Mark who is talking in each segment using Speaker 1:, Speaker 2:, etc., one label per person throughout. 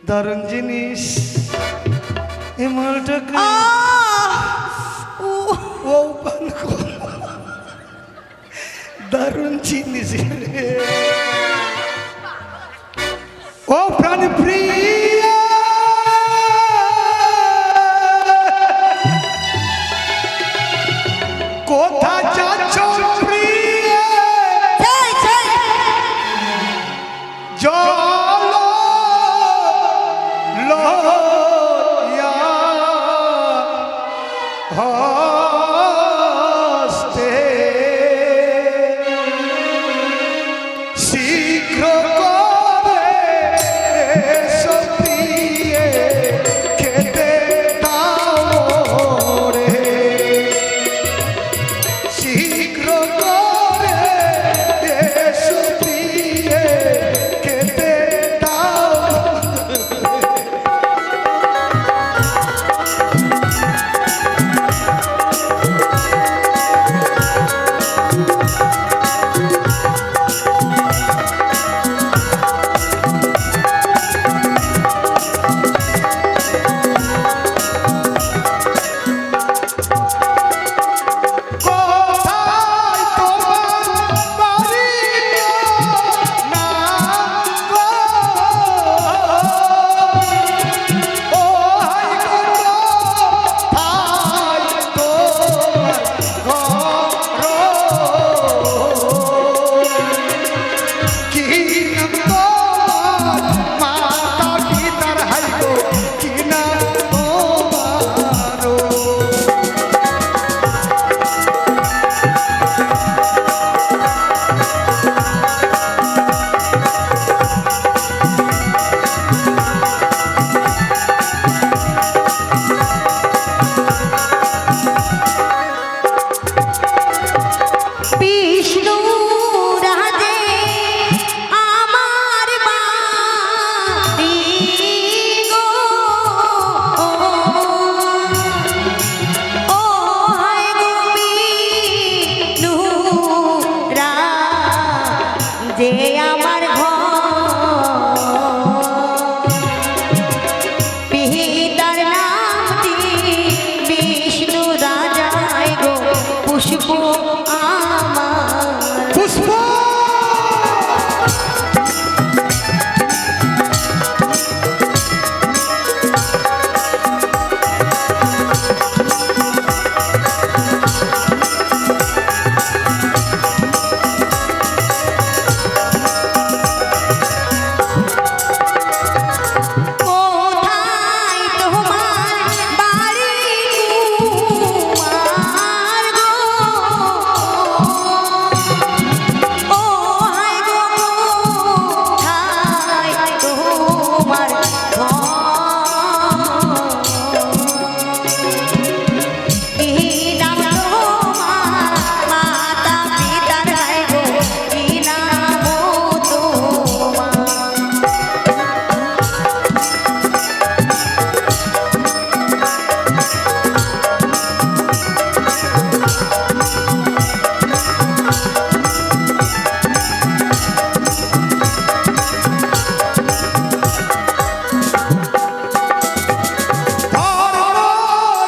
Speaker 1: দারুণ জিনিস এই মালটাকে ও দারুণ জিনিস ও প্রাণী প্রিয় কোথা যাচ্ছ প্রিয় জল লইয়া হস্তে শীঘ্র করে এসো প্রিয়ে খেতে দাও রে শীঘ্র করে এসো প্রিয়ে খেতে দাও কোথায় তোমার বাড়ি না গো ও হাই গো কোথায় তোমার ঘর কি নাম তোমার মাতা পিতার হাই গো কি নাম তোমার
Speaker 2: বিষ্ণু রাজে আমার বাড়ি গো ও হায় গো বিষ্ণু রাজে আমার ঘর পিতার নামটি বিষ্ণু রাজায় গো পুষ্প আমার
Speaker 1: পুষ্প
Speaker 2: কোথায় তোমার বাড়ি কুমার গো ও হায় গো কোথায় তোমার ঘর কি নাম তোমার মাতা পিতার হায় গো কি নাম তোমার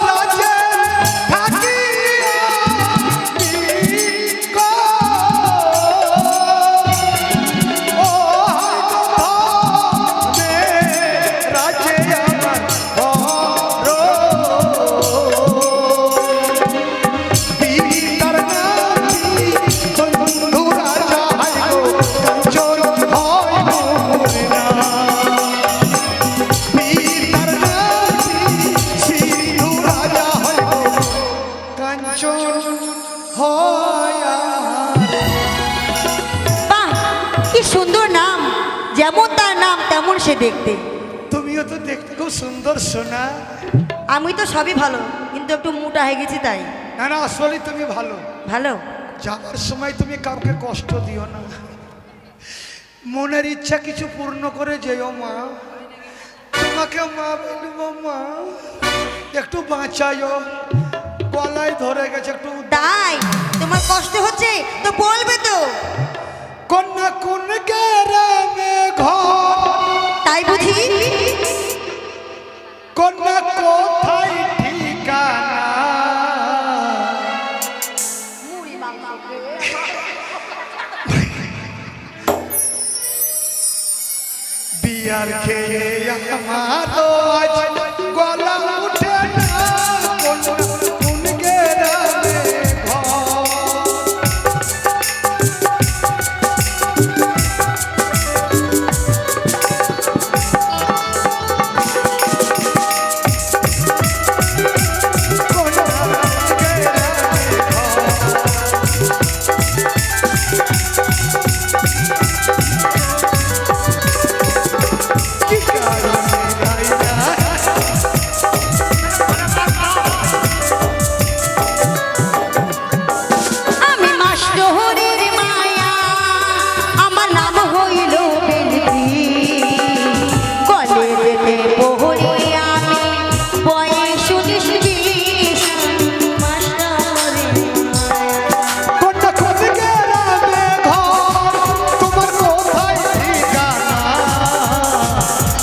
Speaker 1: রাজে থাকি গো ও মে রাজে আমার পিতার নামটি বন্ধু রাজা হাই গো কাঞ্চন হয় মোরে না পিতার নামটি সিন্ধু রাজা হয় গো কাঞ্চন হয়
Speaker 2: বাহ কি সুন্দর নাম যেমন তার নাম তেমন সে দেখতে
Speaker 1: তুমিও তো দেখতে খুব সুন্দর সোনা
Speaker 2: আমি তো সবই ভালো কিন্তু একটু মোটা হয়ে গেছি তাই
Speaker 1: না না আসলে তুমি ভালো
Speaker 2: ভালো
Speaker 1: যাবার সময় তুমি কাউকে কষ্ট দিও না মনের ইচ্ছা কিছু পূর্ণ করে যেও মা তোমাকে মা বলবো মা একটু বাঁচাইও গলায় ধরে গেছে একটু
Speaker 2: তাই তোমার কষ্ট হচ্ছে তো বলবে তো
Speaker 1: কন্যা কোন গ্রামে ঘর
Speaker 2: তাই বুঝি
Speaker 1: কন্যা কোথায় ঠিকানা? বিয়ার খেয়ে আমার আজ গলা উঠে না, কন্যা কোন গ্রামে ঘর?
Speaker 2: আমি মাস্টরের মায়া, আমার নাম হইল বেলকি। কলেজেতে পড়ি আমি, বয়স 19-20। মাস্টরের মায়া।
Speaker 1: কন্যা কোন গ্রামে ঘর? তোমার কোথায় ঠিকানা?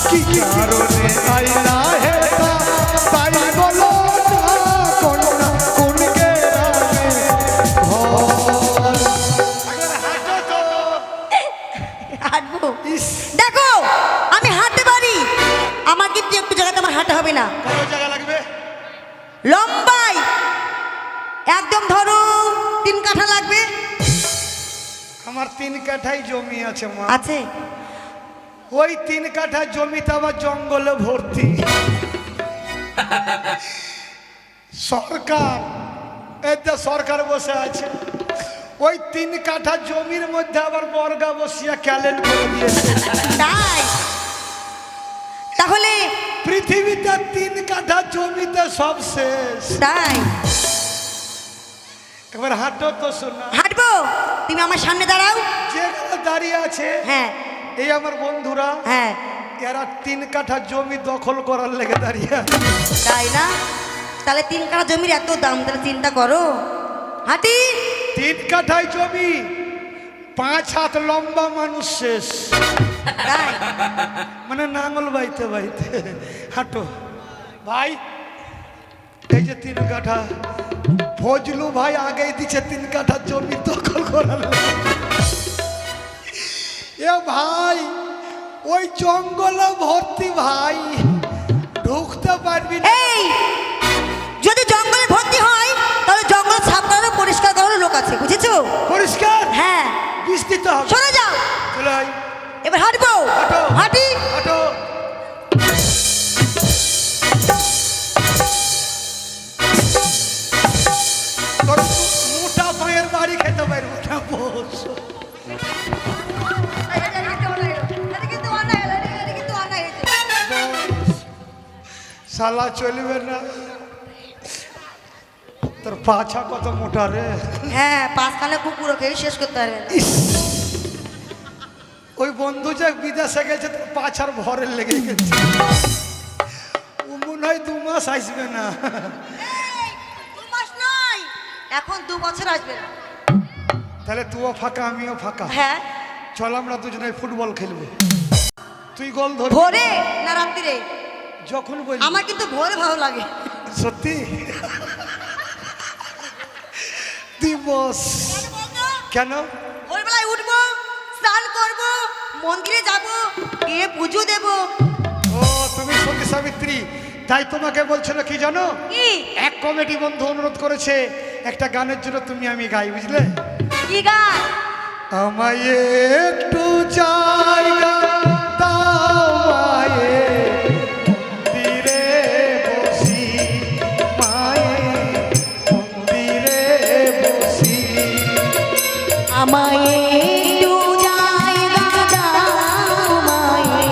Speaker 1: কি কারণে আইলা হেতা তাই বলো না, কন্যা কোন গ্রামে ঘর?
Speaker 2: হাঁটবো?
Speaker 1: ইস,
Speaker 2: দেখো আমি হাঁটতে পারি, আমার কিন্তু একটু জায়গাতে আমার হাঁটা হবে না।
Speaker 1: কত জায়গা লাগবে?
Speaker 2: লম্বাই একদম ধরো 3 কাঠা লাগবে।
Speaker 1: আমার 3 কাঠাই জমি আছে মা।
Speaker 2: আছে?
Speaker 1: ওই 3 কাঠা জমিতে আবার জঙ্গলে ভর্তি। সরকার, এতে সরকার বসে আছে, ওই 3 কাঠা জমির মধ্যে আবার বর্গা বসিয়া ক্যালেন্ড করে দিয়েছে।
Speaker 2: তাই? তাহলে
Speaker 1: পৃথিবীতে 3 কাঠা জমিতে সব শেষ।
Speaker 2: তাই
Speaker 1: এবার হাঁটো তো শোনা।
Speaker 2: হাঁটবো? তুমি আমার সামনে দাঁড়াও।
Speaker 1: যেখানে দাঁড়িয়ে আছে
Speaker 2: হ্যাঁ
Speaker 1: এই আমার বন্ধুরা,
Speaker 2: হ্যাঁ।
Speaker 1: এরা 3 কাঠা জমি দখল করার লেগে দাঁড়িয়ে আছে।
Speaker 2: তাই না? তাহলে 3 কাঠা জমির এত দাম, তাহলে চিন্তা করো। হাঁটি?
Speaker 1: 3 কাঠায় জমি, 5 হাত লম্বা মানুষ শেষ।
Speaker 2: তাই?
Speaker 1: মানে নাঙল বাইতে বাইতে হাঁটো ভাই। এই যে 3 কাঠা, ফজলু ভাই আগেই দিচ্ছে 3 কাঠা জমি দখল করার লেগে। এ ভাই ওই জঙ্গলে ভর্তি ভাই, ঢুকতে পারবি না।
Speaker 2: এই যদি জঙ্গলে ভর্তি হয় তাহলে জঙ্গল সাফ করার পরিষ্কার করার লোক আছে, বুঝেছো?
Speaker 1: পরিষ্কার
Speaker 2: হ্যাঁ।
Speaker 1: বিষ দিতে হবে।
Speaker 2: সরে যাও।
Speaker 1: চলে আয়।
Speaker 2: এবার হাঁটবো।
Speaker 1: হাঁটো।
Speaker 2: হাঁটি?
Speaker 1: হাঁটো। তোর মোটা পায়ের বাড়ি খেতে পারবো না, বস। শালা চলবে না, তোর পাছা কত মোটা রে।
Speaker 2: হ্যাঁ, 5 খানা কুকুরও খেয়ে শেষ করতে পারবে না।
Speaker 1: ইস, ওই বন্ধু যে বিদেশে গেছে তোর পাছার ভরের লেগে গেছে, ও মনে হয় 2 মাস আসবে না।
Speaker 2: এই, 2 মাস নয়, এখন 2 বছর আসবে না।
Speaker 1: তাহলে তুইও ফাঁকা আমিও ফাঁকা,
Speaker 2: হ্যাঁ।
Speaker 1: চল আমরা দুজনে ফুটবল খেলবো। তুই গোল ধর
Speaker 2: ভোরে না রাত্রিরে?
Speaker 1: যখন বলি।
Speaker 2: আমার কিন্তু ভোরে ভালো লাগে।
Speaker 1: সত্যি? দিবস কেন?
Speaker 2: ভোরবেলায় উঠবো, স্নান করবো, মন্দিরে যাব, গিয়ে পুজো দেব।
Speaker 1: ও তুমি সতী সাবিত্রী, তাই তোমাকে বলছিল কি জানো?
Speaker 2: কি?
Speaker 1: এক কমিটি বন্ধু অনুরোধ করেছে একটা গানের জন্য তুমি আমি গাই, বুঝলে?
Speaker 2: কি গান?
Speaker 1: আমায় একটু জায়গা দাও মায়ে, মন্দিরে বসি, মায়ে মন্দিরে বসি।
Speaker 2: আমায় একটু জায়গা দাও মায়ে,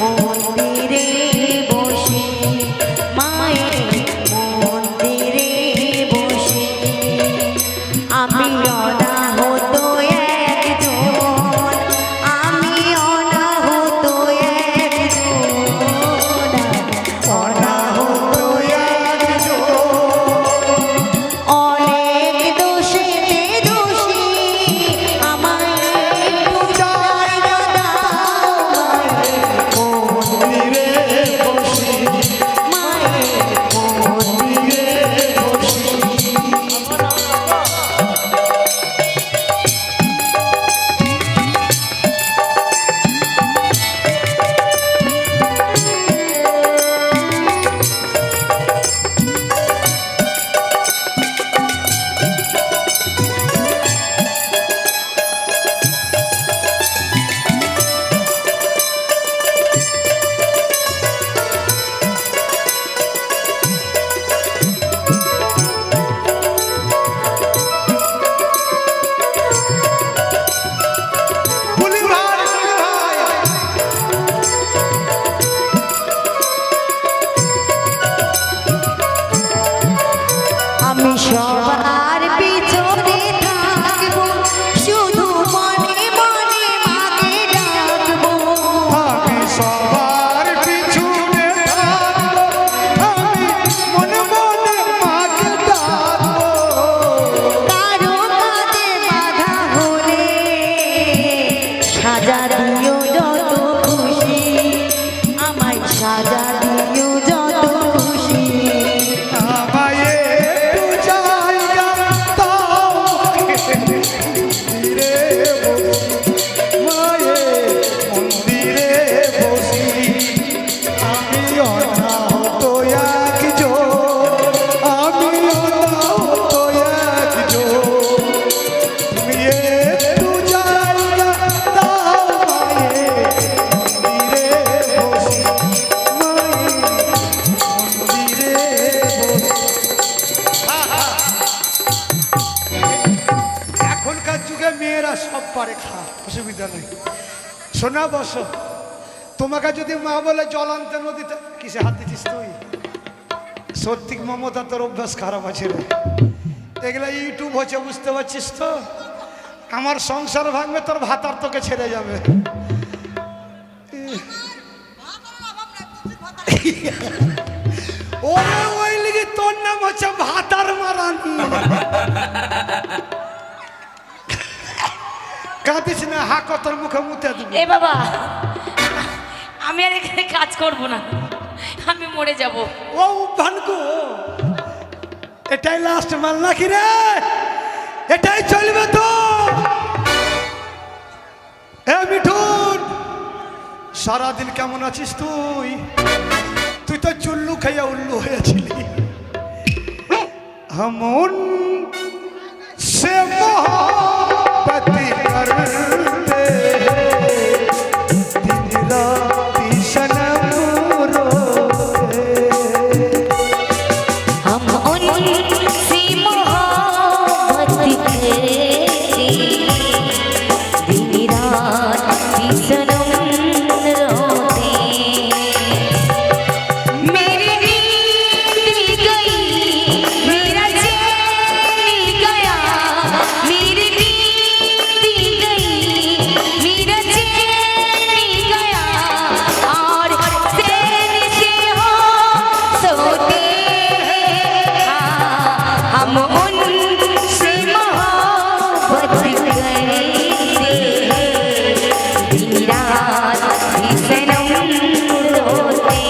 Speaker 2: মন্দিরে বসে, মায়ে মন্দিরে বসে। আমি অনাহত একজন, আমি অনাহত
Speaker 1: শোনা বসো, তোমাকে যদি মা বলে জল আনতে নদীতে, কিসে হাত দিচ্ছিস তুই? সত্যি মমতা তোর অভ্যাস খারাপ আছে রে। এগুলা ইউটিউব হচ্ছে, বুঝতে পারছিস তো? আমার সংসার ভাঙবে, তোর ভাতার তোকে ছেড়ে যাবে। ওরে ওই লিগে তোর নাম হচ্ছে ভাতার মারানি। কাঁদিস না, হাক তোর মুখে মুতে দেবে।
Speaker 3: এ বাবা, আমি আর এখানে কাজ করব না, আমি মরে যাব।
Speaker 1: ও ভানকু, এটাই লাস্ট মাল নাকি রে? এটাই চলবে তো? এ মিঠুন, সারাদিন কেমন আছিস তুই? তুই তো চুল্লু খাইয়া উল্লু হয়েছিলি। हमन से मोहब्बत करते दिन रात सनम रोते।
Speaker 3: हम उनसे मोहब्बत करते दिन रात सनम रोते। मेरी नींद गई, मेरा चैन गया, मेरी नींद गई, मेरा चैन गया, और चैन से हो सोते हैं। हम उनसे मोहब्बत करते दिन रात सनम रोते।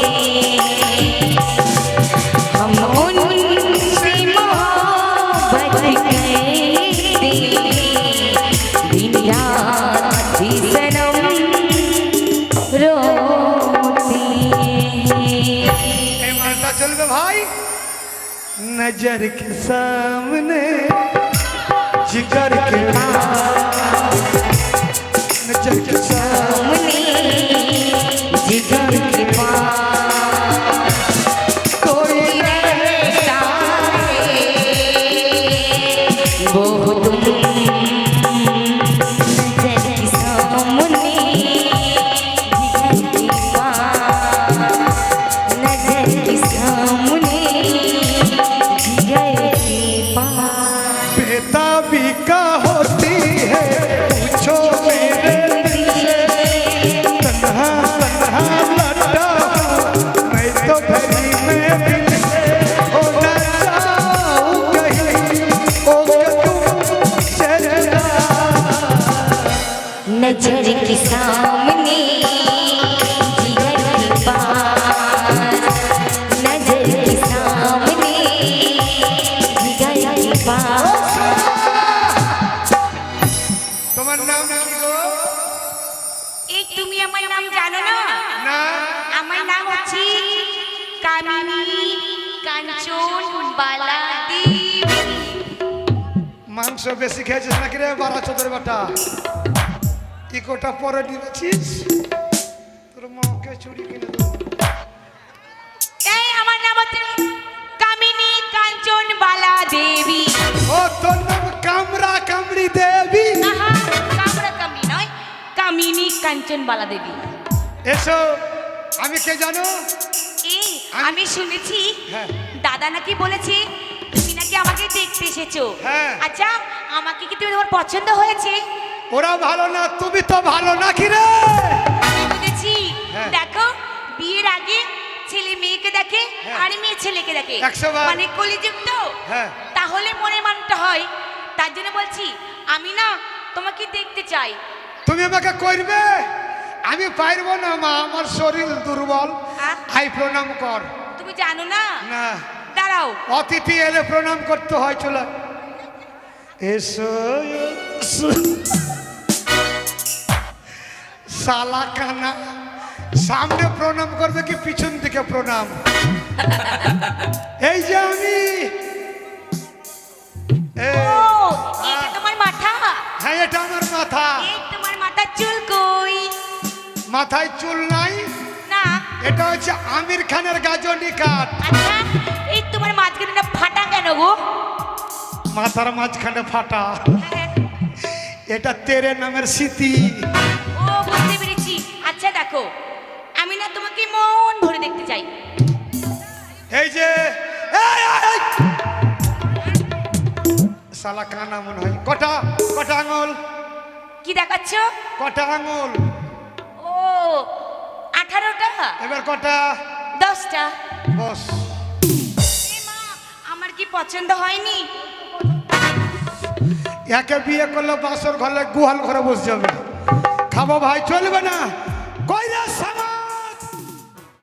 Speaker 3: हम उनसे मोहब्बत करते दिन रात सनम रोते।
Speaker 1: ए मालटा चलबे भाई, नजर के सामने जिगर के पास, नजर के सामने
Speaker 3: जिगर के पास
Speaker 1: कोई
Speaker 3: रहता है, वो तुम नजर के सामने जिगर के पास, नजर के सामने जिगर के पास।
Speaker 1: बेताबी का होती है पूछो मेरे दिल से, तन्हा तन्हा लड़ता हूँ मैं तो भरी में दिल से। हो न जाऊं कहीं ओ तुमसे जुदा।
Speaker 3: नजर के सामने जिगर के पास, नजर के सामने जिगर के पास।
Speaker 1: তোমার নাম কি গো?
Speaker 3: এই তুমি আমার নাম জানো না?
Speaker 1: না,
Speaker 3: আমার নাম হচ্ছে কামিনী কাঞ্চন বালা দেবী।
Speaker 1: মাংস বেশি খেয়েছিস নাকি রে বারা চোদর বাটা? ইকোটা পরে দিয়েছিস, তোর মাকে চুরি কিনে দেবো।
Speaker 3: এই আমার নাম হচ্ছে কামিনী কাঞ্চন বালা দেবী।
Speaker 1: ও তোর নাম কামরা কামড়ি দেবী?
Speaker 3: আহা, কামরা কামিনী নয়, কামিনী কাঞ্চন বালা দেবী।
Speaker 1: এসো, আমি কে জানো?
Speaker 3: এই আমি শুনেছি
Speaker 1: হ্যাঁ।
Speaker 3: দাদা নাকি বলেছে তুমি নাকি আমাকে দেখতে এসেছো।
Speaker 1: হ্যাঁ।
Speaker 3: আচ্ছা, আমাকে কি তোমার পছন্দ হয়েছে?
Speaker 1: ওরা ভালো না, তুমি তো ভালো নাকি রে?
Speaker 3: আমি বুঝেছি।
Speaker 1: হ্যাঁ।
Speaker 3: দেখো, বিয়ের আগে ছেলে মেয়েকে দেখে
Speaker 1: হ্যাঁ।
Speaker 3: আর মেয়ে ছেলেকে দেখে,
Speaker 1: 100 বার।
Speaker 3: মানে কলিযুগ তো।
Speaker 1: হ্যাঁ।
Speaker 3: তাহলে মনে মানতে হয়, তার জন্য বলছি আমি না তোমাকে দেখতে চাই।
Speaker 1: তুমি আমাকে করবে? আমি পারবো না মা, আমার শরীর দুর্বল।
Speaker 3: হ্যাঁ?
Speaker 1: আই প্রণাম কর।
Speaker 3: তুমি জানো না?
Speaker 1: না,
Speaker 3: দাঁড়াও।
Speaker 1: অতিথি এলে প্রণাম করতে হয়। চলো এসো এসো। শালা কানা, সামনে প্রণাম করবে কি পিছন দিকে প্রণাম? এই যে আমি
Speaker 3: ও, এটা তোমার মাথা?
Speaker 1: হ্যাঁ, এটা আমার মাথা।
Speaker 3: এই তোমার মাথার চুল কই?
Speaker 1: মাথায় চুল নাই,
Speaker 3: না।
Speaker 1: এটা হচ্ছে আমির খানের গাজনি কাঠ।
Speaker 3: আচ্ছা, এই তোমার মাঝখানে ফাটা কেন গো?
Speaker 1: মাথার মাঝখানে ফাটা,
Speaker 3: হ্যাঁ।
Speaker 1: এটা তেরে নামের স্মৃতি।
Speaker 3: ও, বুঝতে পেরেছি। ইচ্ছা দেখো, আমি না তোমাকে মন ভরে দেখতে চাই।
Speaker 1: এই যে শালা কানা মনে হয়। কটা কটা আঙুল?
Speaker 3: কি দেখাচ্ছ?
Speaker 1: কটা আঙুল?
Speaker 3: ও 18টা।
Speaker 1: এবার কটা?
Speaker 3: 10টা।
Speaker 1: বস।
Speaker 3: এ মা, আমার কি পছন্দ হয়নি?
Speaker 1: একে বিয়ে করলে বাসর ঘরে গোয়াল ঘরে বসে যাবে। খাবো ভাই, চলবে না। কইরা